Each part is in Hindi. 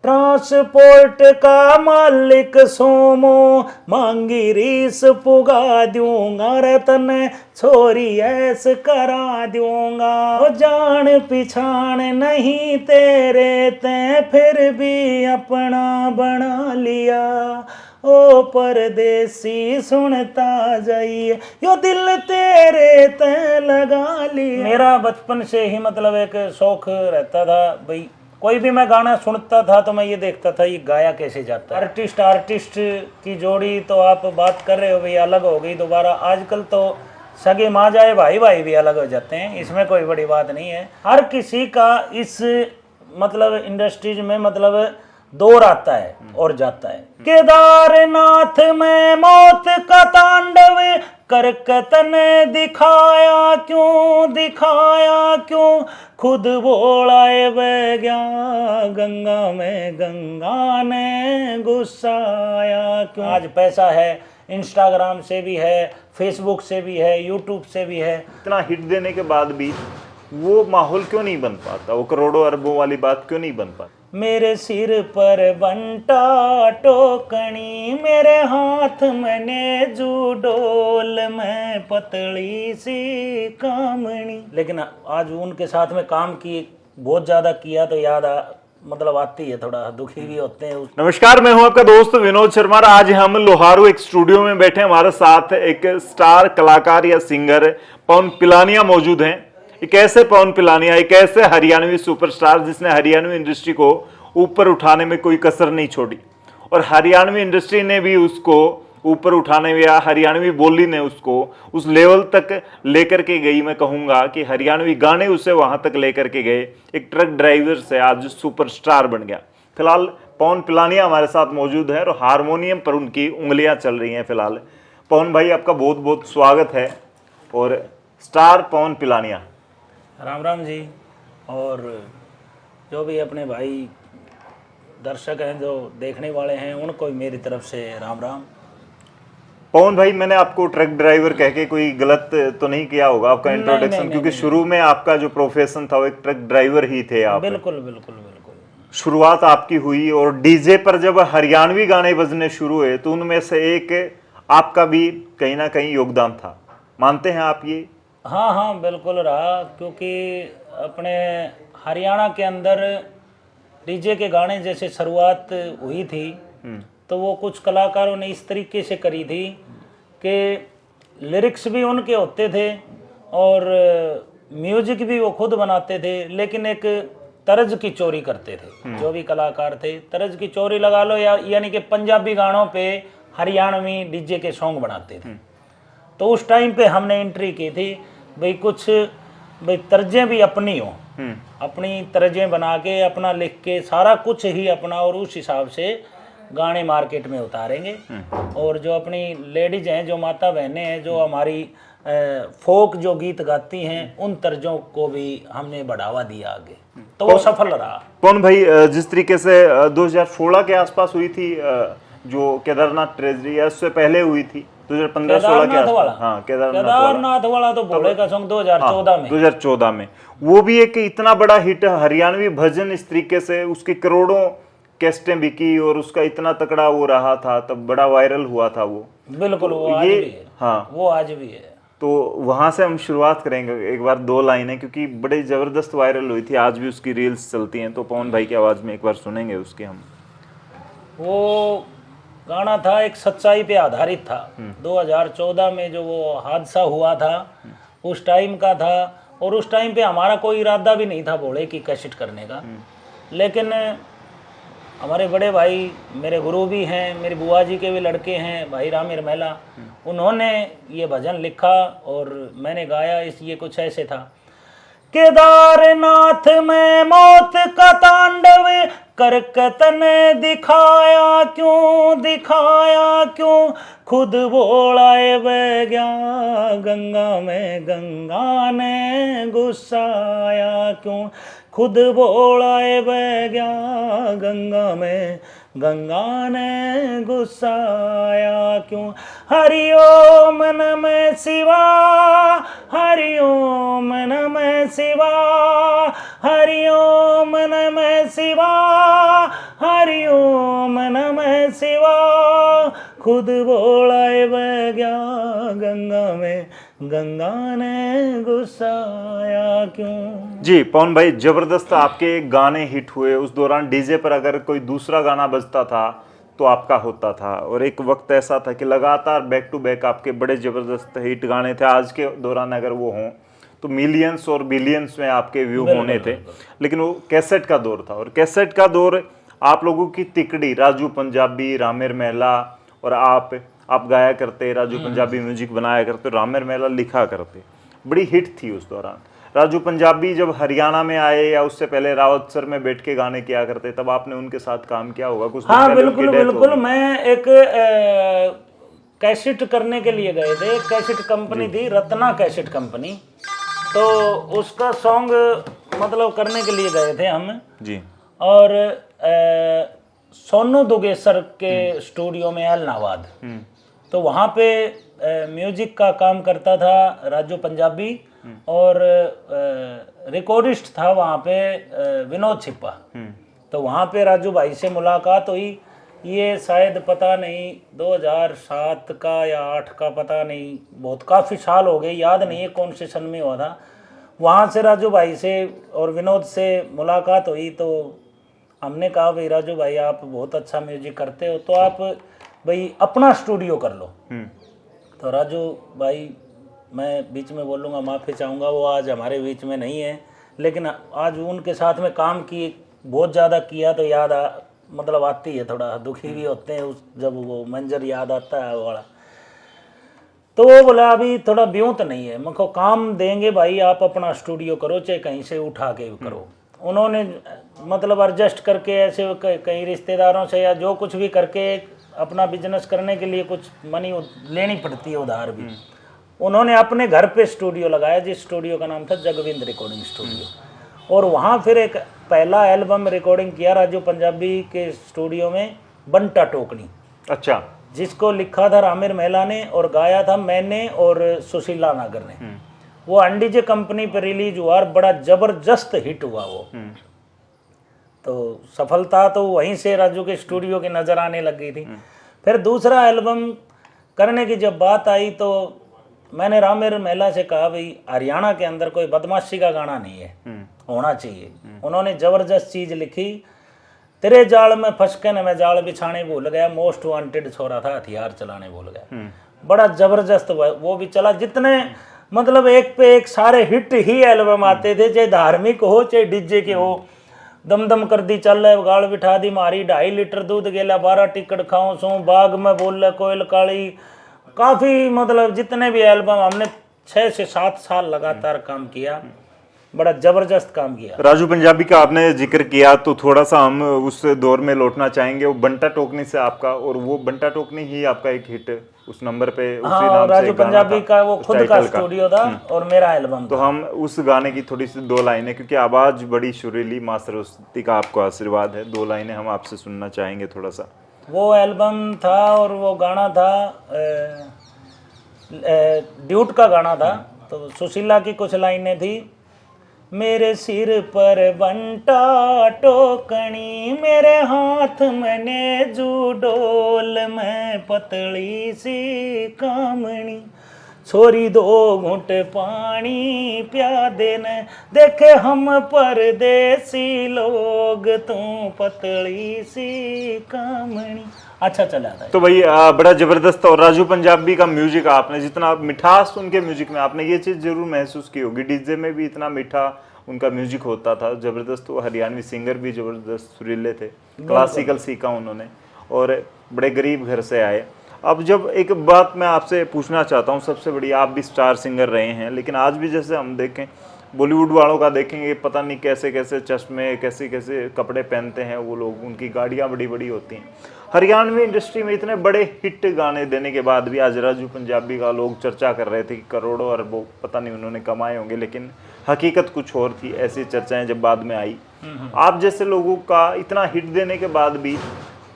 ट्रांसपोर्ट का मालिक सोमो, मांगी रीस पुगा दूंगा, रतन छोरी ऐस करा दूंगा। जान पिछाण नहीं तेरे ते फिर भी अपना बना लिया, ओ परदेसी सुनता जाइए, यो दिल तेरे ते लगा लिया। मेरा बचपन से ही मतलब एक शौक रहता था भाई, कोई भी मैं गाना सुनता था तो मैं ये देखता था ये गाया कैसे जाता है। आर्टिस्ट की जोड़ी तो आप बात कर रहे हो भाई, अलग हो गई दोबारा। आजकल तो सगे माँ जाए भाई भाई भी अलग हो जाते हैं, इसमें कोई बड़ी बात नहीं है। हर किसी का इस मतलब इंडस्ट्रीज में मतलब दौर आता है और जाता है। केदारनाथ में मौत का तांडव करकतन दिखाया क्यों, खुद बोलाए बह गया गंगा में, गंगा ने गुस्साया क्यों। आज पैसा है, इंस्टाग्राम से भी है, फेसबुक से भी है, यूट्यूब से भी है। इतना हिट देने के बाद भी वो माहौल क्यों नहीं बन पाता, वो करोड़ों अरबों वाली बात क्यों नहीं बन पाती? मेरे सिर पर बंटा टोकनी, मेरे हाथ में नेजू डोल में पतली सी कामनी। लेकिन आज उनके साथ में काम की बहुत ज्यादा किया तो याद मतलब आती है, थोड़ा दुखी भी होते हैं। नमस्कार, मैं हूं आपका दोस्त विनोद शर्मा। आज हम लोहारू एक स्टूडियो में बैठे, हमारे साथ एक स्टार कलाकार या सिंगर पवन पिलानिया मौजूद हैं। एक ऐसे पवन पिलानिया, एक ऐसे हरियाणवी सुपरस्टार जिसने हरियाणवी इंडस्ट्री को ऊपर उठाने में कोई कसर नहीं छोड़ी, और हरियाणवी इंडस्ट्री ने भी उसको ऊपर उठाने में या हरियाणवी बोली ने उसको उस लेवल तक लेकर के गई। मैं कहूँगा कि हरियाणवी गाने उसे वहाँ तक लेकर के गए। एक ट्रक ड्राइवर से आज सुपरस्टार बन गया। फिलहाल पवन पिलानिया हमारे साथ मौजूद है और हारमोनियम पर उनकी उंगलियाँ चल रही हैं। फिलहाल पवन भाई, आपका बहुत बहुत स्वागत है। और स्टार पवन पिलानिया, राम राम जी। और जो भी अपने भाई दर्शक हैं, जो देखने वाले हैं, उनको भी मेरी तरफ से राम राम। पवन भाई, मैंने आपको ट्रक ड्राइवर कह के कोई गलत तो नहीं किया होगा आपका इंट्रोडक्शन? क्योंकि शुरू में आपका जो प्रोफेशन था वो एक ट्रक ड्राइवर ही थे आप। बिल्कुल बिल्कुल बिल्कुल। शुरुआत आपकी हुई और डीजे पर जब हरियाणवी गाने बजने शुरू हुए तो उनमें से एक आपका भी कहीं ना कहीं योगदान था, मानते हैं आप ये? हाँ हाँ बिल्कुल रहा, क्योंकि अपने हरियाणा के अंदर डीजे के गाने जैसे शुरुआत हुई थी तो वो कुछ कलाकारों ने इस तरीके से करी थी कि लिरिक्स भी उनके होते थे और म्यूजिक भी वो खुद बनाते थे, लेकिन एक तर्ज की चोरी करते थे। जो भी कलाकार थे तर्ज की चोरी लगा लो, यानी कि पंजाबी गानों पे हरियाणवी डीजे के सॉन्ग बनाते थे। तो उस टाइम पे हमने एंट्री की थी भाई, कुछ भाई तर्जें भी अपनी हो, अपनी तर्जें बना के अपना लिख के सारा कुछ ही अपना, और उस हिसाब से गाने मार्केट में उतारेंगे। और जो अपनी लेडीज हैं, जो माता बहनें हैं, जो हमारी फोक जो गीत गाती हैं, उन तर्जों को भी हमने बढ़ावा दिया आगे, तो वो सफल रहा। कौन भाई, जिस तरीके से 2016 के आसपास हुई थी जो केदारनाथ ट्रेजडी, या उससे पहले हुई थी 2015-16 के आसपास? हाँ, केदारनाथ वाला तो भोले का सॉन्ग 2014 में। 2014 में वो भी एक इतना बड़ा हिट हरियाणवी भजन, इस तरीके से उसकी करोड़ों कैस्टें बिकी और उसका इतना तकड़ा वो रहा था, तब बड़ा वायरल हुआ था वो। बिल्कुल, वो आज भी है। हाँ, वो आज भी है। तो वहां से हम शुरुआत करेंगे एक बार, 2 लाइनें, क्योंकि बड़ी जबरदस्त वायरल हुई थी, आज भी उसकी रील्स चलती हैं। तो पवन भाई की आवाज में एक बार सुनेंगे उसके हम। वो गाना था, एक सच्चाई पे आधारित था। 2014 में जो वो हादसा हुआ था उस टाइम का था, और उस टाइम पे हमारा कोई इरादा भी नहीं था भोले की कैसेट करने का। लेकिन हमारे बड़े भाई, मेरे गुरु भी हैं, मेरी बुआ जी के भी लड़के हैं, भाई राम रमेला, उन्होंने ये भजन लिखा और मैंने गाया। ये कुछ ऐसे था। केदारनाथ में मौत का तांडव करकतन दिखाया क्यों, खुद बोलाए बह गया गंगा में, गंगा ने गुस्साया क्यों, खुद बोलाए बह गया गंगा में, गंगा ने गुस्साया क्यों। हरिओम नमः शिवा, हरिओम नमः शिवा, हरिओम नमः शिवा, हरि खुद बोलाए बह गया गंगा में, गंगा ने गुस्सा आया क्यों। जी पवन भाई, जबरदस्त आपके गाने हिट हुए। उस दौरान डीजे पर अगर कोई दूसरा गाना बजता था तो आपका होता था, और एक वक्त ऐसा था कि लगातार बैक टू बैक आपके बड़े जबरदस्त हिट गाने थे। आज के दौरान अगर वो हों तो मिलियंस और बिलियंस में आपके व्यू होने थे, लेकिन वो कैसेट का दौर था। और कैसेट का दौर आप लोगों की तिकड़ी राजू पंजाबी, रामेर महिला और आप गाया करते, राजू पंजाबी म्यूजिक बनाया करते, रामेर महिला लिखा करते, बड़ी हिट थी उस दौरान। राजू पंजाबी जब हरियाणा में आए या उससे पहले रावत सर में बैठ के गाने किया करते, तब आपने उनके साथ काम किया होगा कुछ दिन हाँ पहले उनकी बिल्कुल डेथ हो बिल्कुल। गई। मैं एक कैसेट करने के लिए गए थे, कैसेट कंपनी थी रत्ना कैसेट कंपनी, तो उसका सॉन्ग मतलब करने के लिए गए थे हम जी। और सोनू दुगेसर के स्टूडियो में अलनाबाद। तो वहाँ पे म्यूजिक का काम करता था राजू पंजाबी और रिकॉर्डिस्ट था वहाँ पे विनोद छिप्पा। तो वहाँ पे राजू भाई से मुलाकात हुई। ये शायद पता नहीं 2007 का या 8 का, पता नहीं, बहुत काफ़ी साल हो गए, याद नहीं है कौन से सन में हुआ था। वहाँ से राजू भाई से और विनोद से मुलाकात हुई तो हमने कहा भाई राजू भाई आप बहुत अच्छा म्यूजिक करते हो, तो आप भाई अपना स्टूडियो कर लो। तो राजू भाई, मैं बीच में बोलूँगा, माफ़ी चाहूँगा, वो आज हमारे बीच में नहीं है, लेकिन आज उनके साथ में काम की बहुत ज़्यादा किया तो याद मतलब आती है, थोड़ा दुखी भी होते हैं उस जब वो मंजर याद आता है वो वाला। तो वो बोला अभी थोड़ा ब्यूं तो नहीं है, मुझको काम देंगे भाई, आप अपना स्टूडियो करो, चाहे कहीं से उठा के करो। उन्होंने मतलब एडजस्ट करके ऐसे कई रिश्तेदारों से या जो कुछ भी करके अपना बिजनेस करने के लिए कुछ मनी लेनी पड़ती है उधार भी। उन्होंने अपने घर पे स्टूडियो लगाया, जिस स्टूडियो का नाम था जगविंद रिकॉर्डिंग स्टूडियो, और वहाँ फिर एक पहला एल्बम रिकॉर्डिंग किया राजू पंजाबी के स्टूडियो में, बंटा टोकनी। अच्छा। जिसको लिखा था रामेर महिला ने और गाया था मैंने और सुशीला नागर ने। वो एनडीजे कंपनी पर रिलीज हुआ और बड़ा जबरदस्त हिट हुआ वो। तो सफलता तो वहीं से राजू के स्टूडियो की नज़र आने लग गई थी। फिर दूसरा एल्बम करने की जब बात आई तो मैंने रामेर महिला से कहा भाई हरियाणा के अंदर कोई बदमाशी का गाना नहीं है, होना चाहिए। उन्होंने जबरदस्त चीज़ लिखी, तेरे जाल में फंस के न मैं जाल बिछाने भूल गया, मोस्ट वांटेड छोरा था हथियार चलाने भूल गया। बड़ा जबरदस्त वो भी चला। जितने मतलब एक पे एक सारे हिट ही एल्बम आते थे, चाहे धार्मिक हो चाहे डीजे के हो। दम दम कर दी चल गाल बिठा दी मारी, 2.5 लीटर दूध गेला 12 टिकट खाऊं सो, बाग में बोल कोयल काली, काफ़ी मतलब जितने भी एल्बम हमने 6 से 7 साल लगातार काम किया, बड़ा जबरदस्त काम किया। राजू पंजाबी का आपने जिक्र किया तो थोड़ा सा हम उस दौर में लौटना चाहेंगे। वो बंटा टोकनी से आपका, और वो बंटा टोकनी ही आपका एक हिट उस नंबर पे उसी हाँ, नाम राजू से गाना पंजाबी था, का वो उस खुद का टाइटल स्टूडियो था और मेरा एल्बम तो था। हम उस गाने की थोड़ी सी 2 लाइनें, क्योंकि आवाज बड़ी सुरीली, माँ सरस्वती का आपको आशीर्वाद है, 2 लाइनें हम आपसे सुनना चाहेंगे थोड़ा सा। वो एल्बम था और वो गाना था ड्यूट का गाना था। तो सुशीला की कुछ लाइनें थी, मेरे सिर पर बंटा टोकनी, मेरे हाथ में नेजू डोल, मैं पतली सी कामणी, छोरी 2 घूंट पानी प्या देने, देखे हम परदेसी लोग, तू पतली सी कामणी। अच्छा चला था। तो भाई बड़ा जबरदस्त। और राजू पंजाबी का म्यूजिक आपने जितना मिठास उनके म्यूजिक में, आपने ये चीज जरूर महसूस की होगी, डीजे में भी इतना मीठा उनका म्यूजिक होता था, जबरदस्त। वो हरियाणवी सिंगर भी जबरदस्त सुरीले थे, क्लासिकल सीखा उन्होंने और बड़े गरीब घर से आए। अब जब एक बात मैं आपसे पूछना चाहता हूँ, सबसे बड़ी, आप भी स्टार सिंगर रहे हैं, लेकिन आज भी जैसे हम देखें बॉलीवुड वालों का देखेंगे, पता नहीं कैसे कैसे चश्मे, कैसे कैसे कपड़े पहनते हैं वो लोग, उनकी गाड़ियाँ बड़ी बड़ी होती हैं। हरियाणवी इंडस्ट्री में इतने बड़े हिट गाने देने के बाद भी आज राजू पंजाबी का लोग चर्चा कर रहे थे कि करोड़ों अरबों पता नहीं उन्होंने कमाए होंगे, लेकिन हकीकत कुछ और थी। ऐसी चर्चाएं जब बाद में आई, आप जैसे लोगों का इतना हिट देने के बाद भी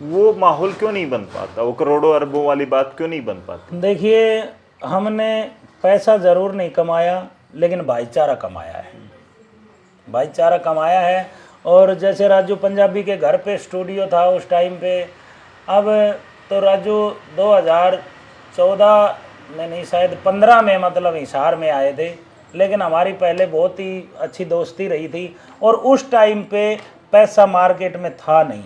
वो माहौल क्यों नहीं बन पाता, वो करोड़ों अरबों वाली बात क्यों नहीं बन पाती? देखिए, हमने पैसा ज़रूर नहीं कमाया, लेकिन भाईचारा कमाया है, भाईचारा कमाया है। और जैसे राजू पंजाबी के घर पे स्टूडियो था उस टाइम पे, अब तो राजू 2014 में नहीं, शायद 15 में मतलब हिसार में आए थे, लेकिन हमारी पहले बहुत ही अच्छी दोस्ती रही थी। और उस टाइम पे पैसा मार्केट में था नहीं,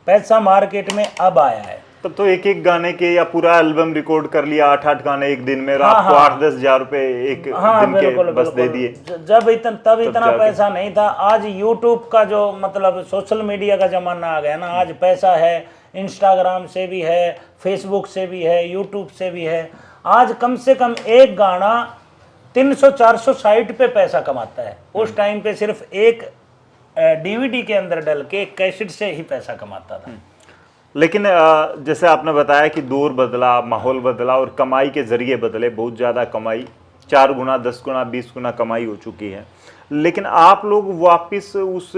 पैसा मार्केट में अब आया है। तब तो एक एक गाने के या पूरा एल्बम रिकॉर्ड कर लिया, 8-8 गाने एक दिन में, रात को 8-10 हजार रुपए एक दिन के बस दे दिए। जब तब इतना पैसा नहीं था। आज यूट्यूब का जो मतलब सोशल मीडिया का जमाना आ गया ना, आज पैसा है, इंस्टाग्राम से भी है, फेसबुक से भी है, यूट्यूब से भी है। आज कम से कम एक गाना 300-400 साइट पे पैसा कमाता है। उस टाइम पे सिर्फ एक डीवीडी के अंदर डल के एक कैसेट से ही पैसा कमाता था। लेकिन जैसे आपने बताया कि दौर बदला, माहौल बदला और कमाई के जरिए बदले, बहुत ज़्यादा कमाई, 4 गुना, 10 गुना, 20 गुना कमाई हो चुकी है। लेकिन आप लोग वापस उस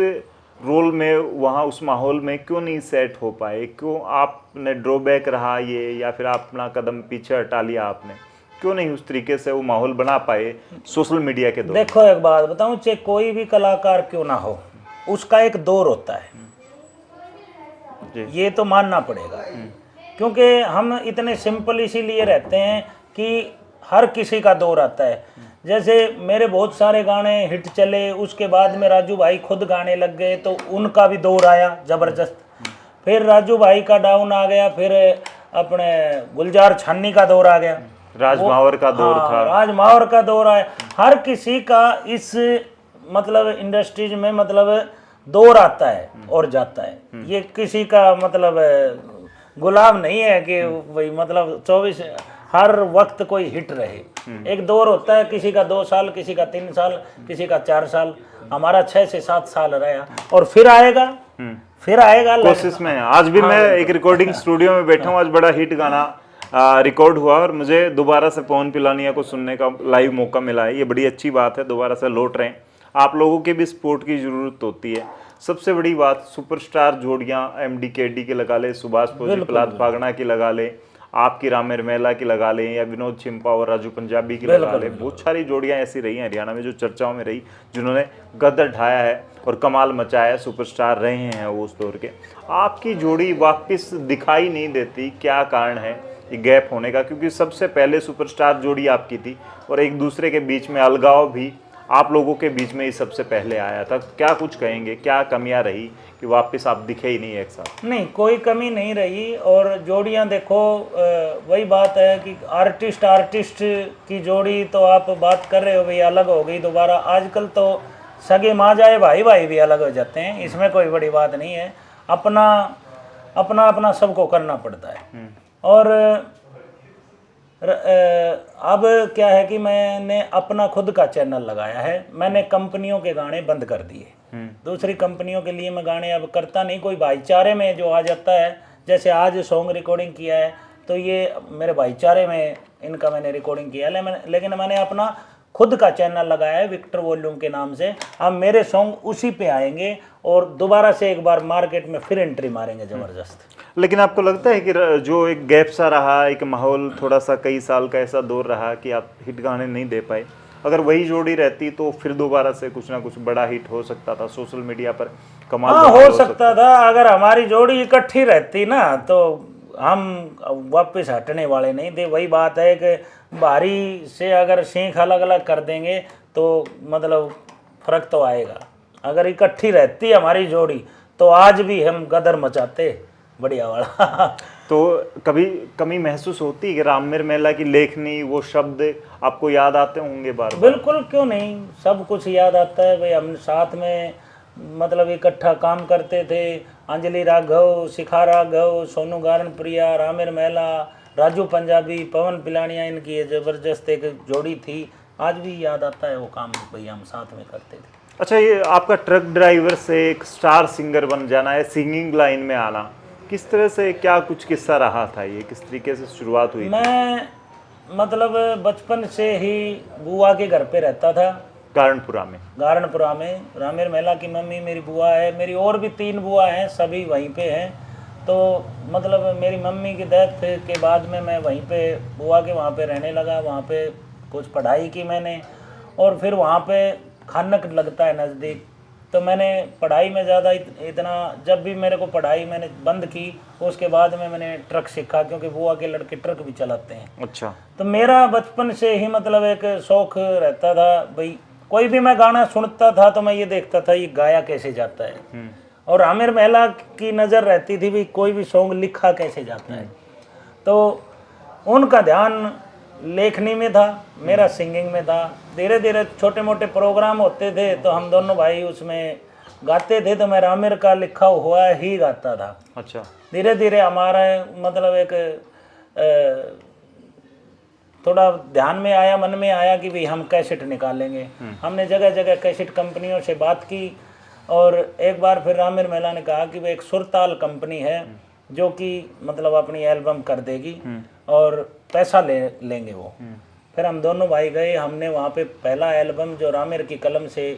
रोल में, वहाँ उस माहौल में क्यों नहीं सेट हो पाए? क्यों आपने ड्रॉबैक रहा ये, या फिर अपना कदम पीछे हटा लिया आपने? क्यों नहीं उस तरीके से वो माहौल बना पाए सोशल मीडिया के दौर? देखो एक बात बताऊं, चाहे कोई भी कलाकार क्यों ना हो, उसका एक दौर होता है, ये तो मानना पड़ेगा। क्योंकि हम इतने सिंपल इसीलिए रहते हैं कि हर किसी का दौर आता है। जैसे मेरे बहुत सारे गाने हिट चले, उसके बाद में राजू भाई खुद गाने लग गए, तो उनका भी दौर आया ज़बरदस्त। फिर राजू भाई का डाउन आ गया, फिर अपने गुलजार छान्नी का दौर आ गया, राज मावर का दौर था, राज मावर का दौर आया। हर किसी का इस मतलब इंडस्ट्रीज में मतलब दौर आता है और जाता है। ये किसी का मतलब गुलाम नहीं है कि वही मतलब 24 हर वक्त कोई हिट रहे। एक दौर होता है, किसी का 2 साल, किसी का 3 साल, किसी का 4 साल। हमारा 6 से 7 साल रहा और फिर आएगा, फिर आएगा। कोशिश में आज भी मैं एक रिकॉर्डिंग स्टूडियो में बैठा हूँ। आज बड़ा हिट गाना रिकॉर्ड हुआ और मुझे दोबारा से पवन पिलानिया को सुनने का लाइव मौका मिला है। ये बड़ी अच्छी बात है, दोबारा से लौट रहे हैं। आप लोगों के भी सपोर्ट की ज़रूरत होती है। सबसे बड़ी बात, सुपरस्टार जोड़ियाँ MDKD के लगा ले, सुभाष पोजी प्रहलाद पागना की लगा ले, आपकी रामेर मेला की लगा लें, या विनोद छिंपा और राजू पंजाबी की लगा लें। बहुत सारी जोड़ियाँ ऐसी रही हैं हरियाणा में जो चर्चाओं में रही, जिन्होंने गदर ढाया है और कमाल मचाया है, सुपरस्टार रहे हैं वो उस दौर के। आपकी जोड़ी वापस दिखाई नहीं देती, क्या कारण है ये गैप होने का? क्योंकि सबसे पहले सुपरस्टार जोड़ी आपकी थी और एक दूसरे के बीच में अलगाव भी आप लोगों के बीच में ही सबसे पहले आया था। क्या कुछ कहेंगे, क्या कमियां रही कि वापस आप दिखे ही नहीं एक साथ? नहीं, कोई कमी नहीं रही। और जोड़ियां देखो, वही बात है कि आर्टिस्ट की जोड़ी तो आप बात कर रहे हो भाई, अलग हो गई दोबारा। आजकल तो सगे माँ जाए भाई भी अलग हो जाते हैं, इसमें कोई बड़ी बात नहीं है। अपना अपना सबको करना पड़ता है। और अब क्या है कि मैंने अपना खुद का चैनल लगाया है। मैंने कंपनियों के गाने बंद कर दिए, दूसरी कंपनियों के लिए मैं गाने अब करता नहीं। कोई भाईचारे में जो आ जाता है, जैसे आज सॉन्ग रिकॉर्डिंग किया है तो ये मेरे भाईचारे में इनका मैंने रिकॉर्डिंग किया है। लेकिन मैंने अपना खुद का चैनल लगाया है विक्टर वॉल्यूम के नाम से। अब मेरे सॉन्ग उसी पे आएंगे और दोबारा से एक बार मार्केट में फिर एंट्री मारेंगे ज़बरदस्त। लेकिन आपको लगता है कि जो एक गैप सा रहा, एक माहौल थोड़ा सा कई साल का ऐसा दौर रहा कि आप हिट गाने नहीं दे पाए, अगर वही जोड़ी रहती तो फिर दोबारा से कुछ ना कुछ बड़ा हिट हो सकता था, सोशल मीडिया पर कमाल हो सकता था। अगर हमारी जोड़ी इकट्ठी रहती ना तो हम वापस हटने वाले नहीं थे। वही बात है कि भारी से अगर सींख अलग अलग कर देंगे तो मतलब फर्क तो आएगा। अगर इकट्ठी रहती हमारी जोड़ी तो आज भी हम गदर मचाते बढ़िया वाला। तो कभी कमी महसूस होती है कि रामेर मेला की लेखनी, वो शब्द आपको याद आते होंगे बार? बिल्कुल, क्यों नहीं, सब कुछ याद आता है भाई। हम साथ में मतलब इकट्ठा काम करते थे। अंजलि राघव, शिखा राघव, सोनू गारन प्रिया, रामेर मेला, राजू पंजाबी, पवन पिलानिया, इनकी ज़बरदस्त एक जोड़ी थी। आज भी याद आता है वो काम भाई, हम साथ में करते थे। अच्छा, ये आपका ट्रक ड्राइवर से एक स्टार सिंगर बन जाना है, सिंगिंग लाइन में आना, किस तरह से, क्या कुछ किस्सा रहा था? ये किस तरीके से शुरुआत हुई? मैं मतलब बचपन से ही बुआ के घर पे रहता था, गारणपुरा में। रामेर मेला की मम्मी मेरी बुआ है। मेरी और भी 3 बुआ हैं, सभी वहीं पे हैं। तो मतलब मेरी मम्मी की डेथ के बाद में मैं वहीं पे बुआ के वहाँ पे रहने लगा। वहाँ पे कुछ पढ़ाई की मैंने, और फिर वहाँ पे खानक लगता है नज़दीक, तो मैंने पढ़ाई में ज़्यादा इतना, जब भी मेरे को पढ़ाई मैंने बंद की उसके बाद में मैंने ट्रक सीखा, क्योंकि बुआ के लड़के ट्रक भी चलाते हैं। अच्छा। तो मेरा बचपन से ही मतलब एक शौक रहता था भाई, कोई भी मैं गाना सुनता था तो मैं ये देखता था ये गाया कैसे जाता है, और आमिर महिला की नज़र रहती थी भाई कोई भी सॉन्ग लिखा कैसे जाता है। तो उनका ध्यान लेखनी में था, मेरा सिंगिंग में था। धीरे धीरे छोटे मोटे प्रोग्राम होते थे तो हम दोनों भाई उसमें गाते थे, तो मैं आमिर का लिखा हुआ ही गाता था। अच्छा। धीरे धीरे हमारा मतलब एक थोड़ा ध्यान में आया, मन में आया कि भाई हम कैसेट निकालेंगे। हमने जगह जगह कैसेट कंपनियों से बात की, और एक बार फिर आमिर महिला ने कहा कि भाई एक सुरताल कंपनी है जो कि मतलब अपनी एल्बम कर देगी और पैसा लेंगे वो। फिर हम दोनों भाई गए, हमने वहाँ पे पहला एल्बम जो आमिर की कलम से,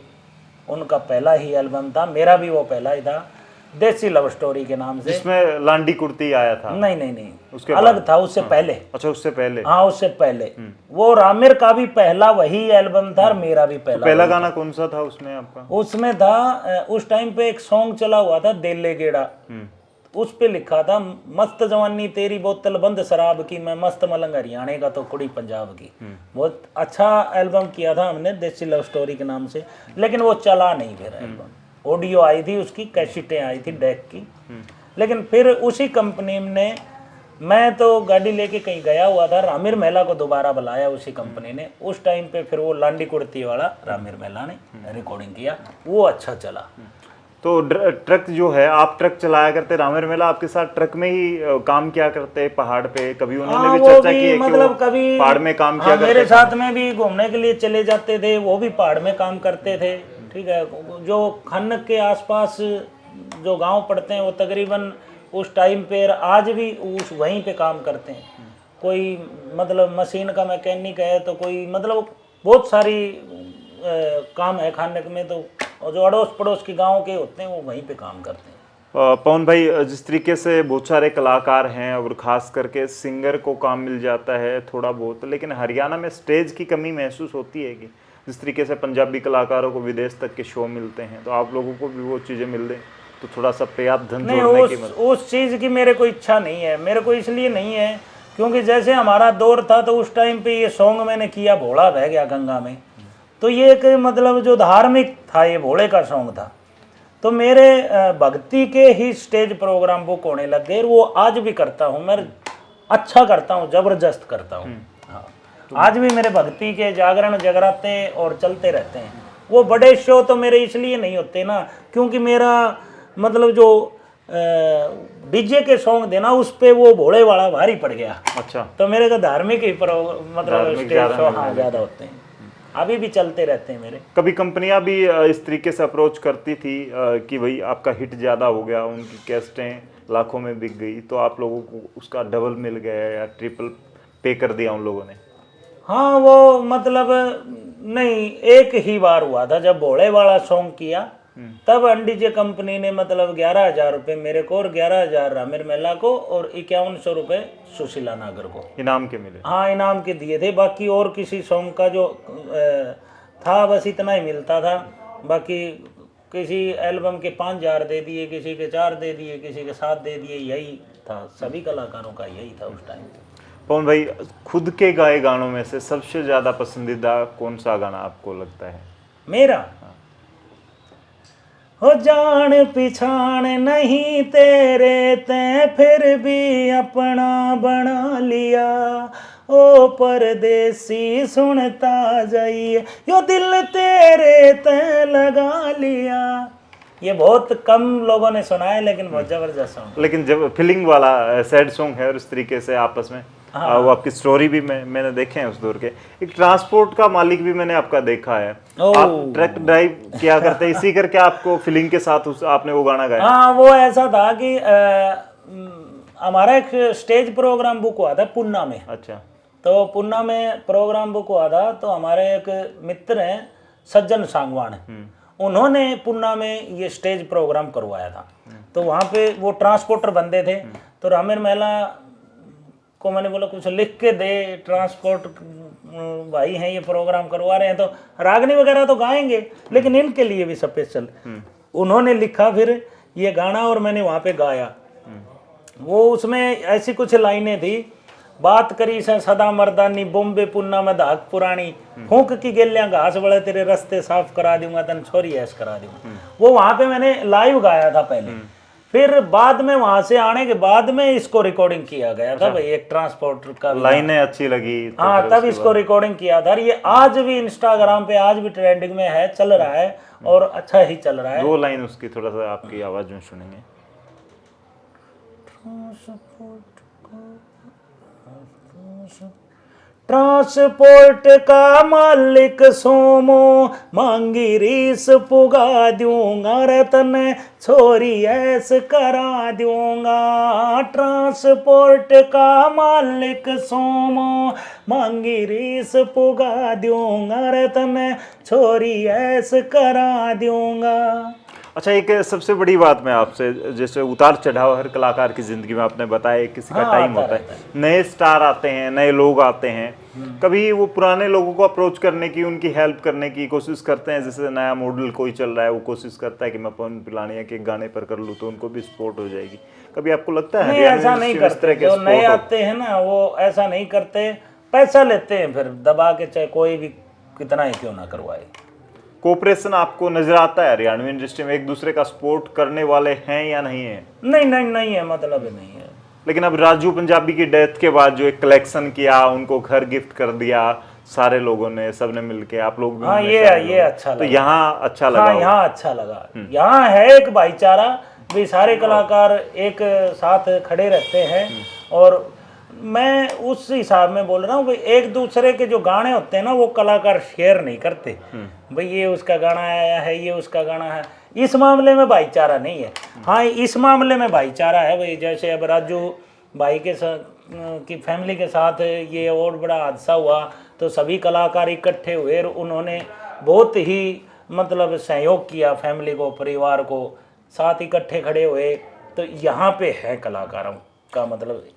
उनका पहला ही एल्बम था, मेरा भी वो पहला ही था, देसी लव स्टोरी के नाम से, जिसमें लांडी कुर्ती आया था। नहीं उसके अलग था, उससे पहले। अच्छा, उससे पहले। हाँ, उससे पहले वो आमिर का भी पहला वही एल्बम था और मेरा भी पहला। पहला गाना कौन सा था उसमें आपका? उसमें था उस टाइम पे एक सॉन्ग चला हुआ था देले गेड़ा, उस पे लिखा था मस्त जवानी तेरी बोतल बंद शराब की, मैं मस्त मलंग हरियाणे का तो कुड़ी पंजाब की। बहुत अच्छा एल्बम किया था हमने देसी लव स्टोरी के नाम से, लेकिन वो चला नहीं फिर एल्बम। ऑडियो आई थी उसकी, कैसेटें आई थी डेक की, लेकिन फिर उसी कंपनी ने, मैं तो गाड़ी लेके कहीं गया हुआ था, आमिर महिला को दोबारा बुलाया उसी कंपनी ने। उस टाइम पे फिर वो लांडी कुर्ती वाला आमिर महिला ने रिकॉर्डिंग किया, वो अच्छा चला। तो ट्रक जो है, आप ट्रक चलाया करते, आमिर महिला आपके साथ ट्रक में ही काम किया करते पहाड़ पे? कभी उन्होंने भी चर्चा की है मतलब कि कभी पहाड़ में काम किया करते? मेरे साथ में भी घूमने के लिए चले जाते थे, वो भी पहाड़ में काम करते थे। ठीक है, जो खन्नक के आसपास जो गांव पड़ते हैं वो तकरीबन उस टाइम पे आज भी उस वहीं पे काम करते हैं। कोई मतलब मशीन का मैकेनिक है, तो कोई मतलब बहुत सारी काम है खन्नक में, तो और जो अड़ोस पड़ोस के गांव के होते हैं वो वहीं पे काम करते हैं। पवन भाई, जिस तरीके से बहुत सारे कलाकार हैं और खास करके सिंगर को काम मिल जाता है थोड़ा बहुत, लेकिन हरियाणा में स्टेज की कमी महसूस होती है कि जिस तरीके से पंजाबी कलाकारों को विदेश तक के शो मिलते हैं, तो आप लोगों को भी वो चीज़ें मिल दें तो थोड़ा सा पर्याप्त धन जोड़ने की उस चीज़ की मेरे को इच्छा नहीं है। मेरे को इसलिए नहीं है क्योंकि जैसे हमारा दौर था तो उस टाइम पे ये सॉन्ग मैंने किया भोला बह गया गंगा में, तो ये एक मतलब जो धार्मिक था, ये भोले का सॉन्ग था। तो मेरे भक्ति के ही स्टेज प्रोग्राम बुक होने लग गए, वो आज भी करता हूँ मैं, अच्छा करता हूँ, जबरदस्त करता हूँ। हाँ, आज भी मेरे भक्ति के जागरण जगराते और चलते रहते हैं। वो बड़े शो तो मेरे इसलिए नहीं होते ना, क्योंकि मेरा मतलब जो डीजे के सॉन्ग देना उस पे वो भोले वाला भारी पड़ गया। अच्छा, तो मेरे को धार्मिक ही मतलब स्टेज शो हाँ ज़्यादा होते हैं, अभी भी चलते रहते हैं मेरे। कभी कंपनियां भी इस तरीके से अप्रोच करती थी कि भाई आपका हिट ज़्यादा हो गया, उनकी कैस्टें लाखों में बिक गई, तो आप लोगों को उसका डबल मिल गया या ट्रिपल पे कर दिया उन लोगों ने? हाँ, वो मतलब नहीं, एक ही बार हुआ था जब भोले वाला सॉन्ग किया, तब एनडीजे कंपनी ने मतलब 11,000 रुपये मेरे को और 11,000 आमिर महिला को और 5100 रुपये सुशीला नागर को इनाम के मिले। हाँ, इनाम के दिए थे। बाकी और किसी सॉन्ग का जो था बस इतना ही मिलता था। बाकी किसी एल्बम के 5,000 दे दिए, किसी के 4 दे दिए, किसी के 7 दे दिए, यही था। सभी कलाकारों का यही था उस टाइम पे। पवन भाई, खुद के गाए गानों में से सबसे ज़्यादा पसंदीदा कौन सा गाना आपको लगता है? मेरा हो जान पिछाण नहीं तेरे ते फिर भी अपना बना लिया, ओ परदेसी सुनता जाइए यो दिल तेरे ते लगा लिया। ये बहुत कम लोगों ने सुना है लेकिन बहुत जबरदस्त सॉन्ग। लेकिन जब फीलिंग वाला सैड सॉन्ग है और इस तरीके से आपस में वो आपकी स्टोरी भी मैंने देखे हैं उस दौर के। एक ट्रांसपोर्ट का मालिक भी मैंने आपका देखा है, आप ट्रक ड्राइव किया करते, इसी करके आपको फीलिंग के साथ आपने वो गाना गाया। हाँ, वो ऐसा था कि हमारा एक स्टेज प्रोग्राम बुक हुआ था पुन्ना में। अच्छा। तो पुन्ना में प्रोग्राम बुक हुआ था, तो हमारे एक मित्र हैं सज्जन सांगवान, उन्होंने पुन्ना में ये स्टेज प्रोग्राम करवाया था। तो वहाँ पे वो ट्रांसपोर्टर बंदे थे, तो आमिर महिला को मैंने बोला कुछ लिख के दे, ट्रांसपोर्ट भाई हैं ये प्रोग्राम करवा रहे हैं, तो रागनी वगैरह तो गाएंगे लेकिन इनके लिए भी स्पेशल। उन्होंने लिखा फिर ये गाना और मैंने वहाँ पे गाया। वो उसमें ऐसी कुछ लाइनें थी, बात करी से सदा मर्दानी, बॉम्बे पुन्ना में धाक पुरानी, फूंक की गेलियां घास बड़े तेरे रास्ते साफ करा दूंगा, तन छोरी ऐश करा दूंगा। वो वहाँ पे मैंने लाइव गाया था पहले, फिर बाद में वहां से आने के बाद में इसको रिकॉर्डिंग किया गया था भाई, एक ट्रांसपोर्टर का लाइनें अच्छी लगी तो हाँ, फिर तब उसके इसको रिकॉर्डिंग किया था। ये आज भी इंस्टाग्राम पे आज भी ट्रेंडिंग में है, चल रहा है और अच्छा ही चल रहा है। 2 लाइन उसकी थोड़ा सा आपकी आवाज में सुनेंगे। ट्रांसपोर्ट का मालिक सोमो, मांगी रीस पुगा दूंगा, रतन छोरी ऐस करा दूंगा। ट्रांसपोर्ट का मालिक सोमो, मांगी रीस पुगा दूंगा, रतन छोरी ऐस करा दूंगा। अच्छा, एक सबसे बड़ी बात मैं आपसे, जैसे उतार चढ़ाव हर कलाकार की जिंदगी में आपने बताया किसी का टाइम होता है, नए स्टार आते हैं, नए लोग आते हैं, कभी वो पुराने लोगों को अप्रोच करने की, उनकी हेल्प करने की कोशिश करते हैं। जैसे नया मॉडल कोई चल रहा है, वो कोशिश करता है कि मैं पवन पिलानिया के गाने पर कर लूँ तो उनको भी सपोर्ट हो जाएगी। कभी आपको लगता है नहीं, ऐसा नहीं करते, जो नए आते हैं ना वो ऐसा नहीं करते, पैसा लेते हैं फिर दबा के, चाहे कोई भी कितना ही क्यों ना करवाए। कोऑपरेशन आपको नजर आता है हरियाणवी इंडस्ट्री में, एक दूसरे का सपोर्ट करने वाले हैं या नहीं है? नहीं है, मतलब नहीं है। लेकिन अब राजू पंजाबी की डेथ के बाद जो एक कलेक्शन किया, उनको घर गिफ्ट कर दिया सारे लोगों ने, सबने मिलके, आप लोग भी हाँ, ये अच्छा लगा। तो यहाँ अच्छा लगा? हाँ, यहाँ अच्छा लगा। यहाँ है एक भाईचारा भी, सारे कलाकार एक साथ खड़े रहते हैं। और मैं उस हिसाब में बोल रहा हूँ भाई, एक दूसरे के जो गाने होते हैं ना वो कलाकार शेयर नहीं करते भाई, ये उसका गाना आया है, ये उसका गाना है, इस मामले में भाईचारा नहीं है। हाँ, इस मामले में भाईचारा है भाई। जैसे अब राजू भाई के साथ की फैमिली के साथ ये और बड़ा हादसा हुआ तो सभी कलाकार इकट्ठे हुए और उन्होंने बहुत ही मतलब सहयोग किया, फैमिली को, परिवार को साथ इकट्ठे खड़े हुए। तो यहाँ पे है कलाकारों का मतलब।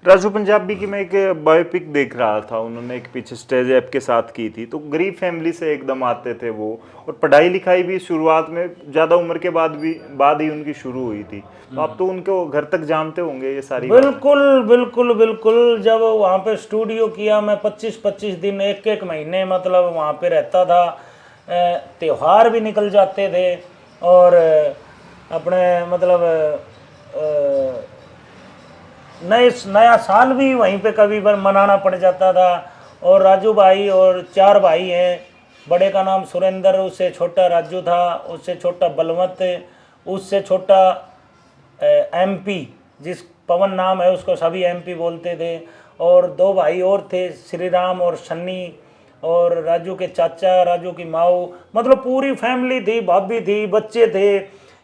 राजू पंजाबी की मैं एक बायोपिक देख रहा था, उन्होंने एक पीछे स्टेज ऐप के साथ की थी, तो गरीब फैमिली से एकदम आते थे वो, और पढ़ाई लिखाई भी शुरुआत में ज़्यादा उम्र के बाद ही उनकी शुरू हुई थी। तो आप तो उनको घर तक जानते होंगे ये सारी बिल्कुल। जब वहाँ पे स्टूडियो किया, मैं 25-25 दिन, एक महीने मतलब वहाँ पे रहता था। त्योहार भी निकल जाते थे और अपने मतलब नया साल भी वहीं पे कभी बार मनाना पड़ जाता था। और राजू भाई और 4 भाई हैं, बड़े का नाम सुरेंद्र, उससे छोटा राजू था, उससे छोटा बलवंत, उससे छोटा MP, जिस पवन नाम है उसको सभी MP बोलते थे। और 2 भाई और थे, श्री राम और सन्नी, और राजू के चाचा, राजू की माऊ, मतलब पूरी फैमिली थी, भाभी थी, बच्चे थे।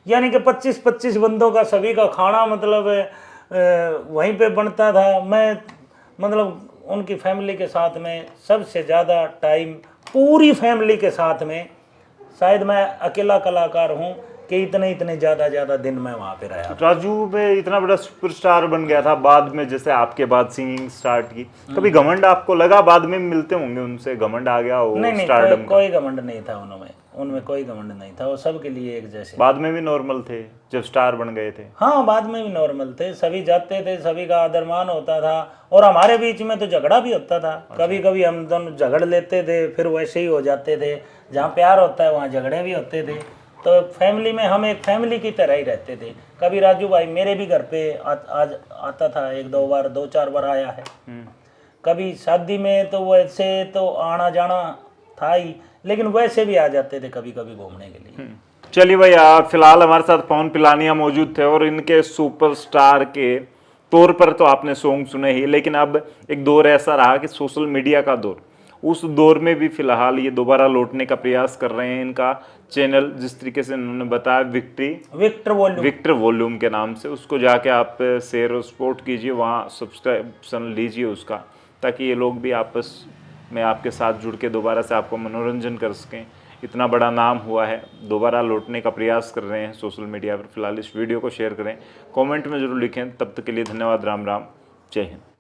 यानी कि 25-25 बंदों का सभी का खाना मतलब वहीं पे बनता था। मैं मतलब उनकी फैमिली के साथ में सबसे ज़्यादा टाइम पूरी फैमिली के साथ में, शायद मैं अकेला कलाकार हूँ कि इतने ज़्यादा दिन मैं वहाँ पे रहा। राजू में इतना बड़ा सुपरस्टार बन गया था, बाद में जैसे आपके बाद सिंगिंग स्टार्ट की, कभी घमंड आपको लगा? बाद में मिलते होंगे उनसे, घमंड आ गया हो? नहीं, कोई घमंड नहीं था उनमें कोई घमंड नहीं था, वो सबके लिए एक जैसे। बाद में भी नॉर्मल थे जब स्टार बन गए थे? हाँ, बाद में भी नॉर्मल थे, सभी जाते थे, सभी का आदर मान होता था। और हमारे बीच में तो झगड़ा भी होता था, कभी कभी हम दोनों झगड़ लेते थे, फिर वैसे ही हो जाते थे। जहाँ प्यार होता है वहाँ झगड़े भी होते थे। तो फैमिली में हम एक फैमिली की तरह ही रहते थे। कभी राजू भाई मेरे भी घर पे आता था, 1-2 बार, 2-4 बार आया है। कभी शादी में तो वैसे तो आना जाना था ही, लेकिन वैसे भी आ जाते थे कभी कभी घूमने के लिए। चलिए भैया, फिलहाल हमारे साथ पवन पिलानिया मौजूद थे, और इनके सुपरस्टार के तौर पर तो आपने सॉन्ग सुने ही, लेकिन अब एक दौर ऐसा रहा कि सोशल मीडिया का दौर, उस दौर में भी फिलहाल ये दोबारा लौटने का प्रयास कर रहे हैं। इनका चैनल, जिस तरीके से उन्होंने बताया, विक्टर वॉल्यूम के नाम से, उसको जाके आप शेयर और सपोर्ट कीजिए, वहाँ सब्सक्रिप्शन लीजिए उसका, ताकि ये लोग भी आपस में आपके साथ जुड़ के दोबारा से आपको मनोरंजन कर सकें। इतना बड़ा नाम हुआ है, दोबारा लौटने का प्रयास कर रहे हैं सोशल मीडिया पर। फिलहाल इस वीडियो को शेयर करें, कमेंट में जरूर लिखें। तब तक के लिए धन्यवाद। राम राम, जय हिंद।